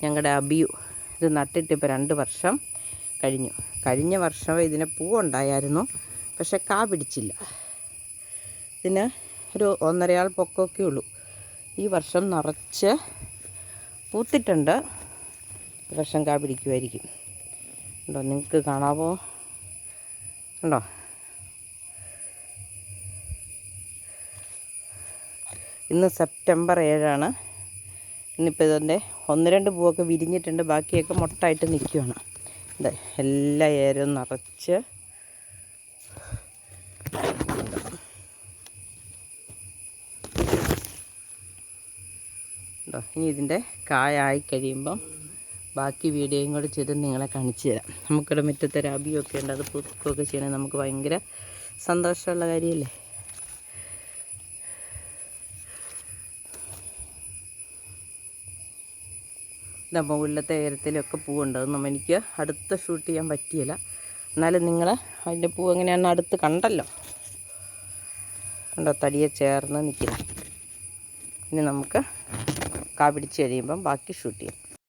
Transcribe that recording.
ഞങ്ങളുടെ അബിയു ഇത് നട്ടിട്ട് ഇപ്പോൾ 2 വർഷം കഴിഞ്ഞു. കഴിഞ്ഞ വർഷം ഇതിന് പൂവുണ്ടായിരുന്നു, പക്ഷെ കാ പിടിച്ചില്ല. ഇതിന് ഒരു 1.5 ആൾ പൊക്കമൊക്കെ ഉള്ളൂ. ഈ വർഷം നിറച്ച് പൂത്തിട്ടുണ്ട്. ഈ വർഷം കാ പിടിക്കുമായിരിക്കും. ഉണ്ടോ, നിങ്ങൾക്ക് കാണാമോ? ഉണ്ടോ? ഇന്ന് സെപ്റ്റംബർ 7. ഇന്നിപ്പോൾ ഇതിൻ്റെ 1-2 പൂവൊക്കെ വിരിഞ്ഞിട്ടുണ്ട്, ബാക്കിയൊക്കെ മൊട്ടായിട്ട് നിൽക്കുകയാണ്. ഇത് എല്ലാ ഏരും നിറച്ച് ഉണ്ടോ. ഇനി ഇതിൻ്റെ കായായി കഴിയുമ്പം ബാക്കി വീഡിയോയും കൂടെ ചെയ്ത് നിങ്ങളെ കാണിച്ചു തരാം. നമുക്കിവിടെ മുറ്റത്തെ അബിയൊക്കെ ഉണ്ട്, അത് പൂക്കുകയൊക്കെ ചെയ്യണമെങ്കിൽ നമുക്ക് ഭയങ്കര സന്തോഷമുള്ള കാര്യമല്ലേ. ഇതാ മുകളിലത്തെ ഏരത്തിലൊക്കെ പൂവുണ്ട്. അതൊന്നും എനിക്ക് അടുത്ത് ഷൂട്ട് ചെയ്യാൻ പറ്റിയില്ല. എന്നാലും നിങ്ങൾ അതിൻ്റെ പൂ എങ്ങനെയാണെന്ന് അടുത്ത് കണ്ടല്ലോ. കണ്ടോ, തടിയെ ചേർന്ന് നിൽക്കുന്നു. ഇനി നമുക്ക് കാ പിടിച്ച് കഴിയുമ്പം ബാക്കി ഷൂട്ട് ചെയ്യാം.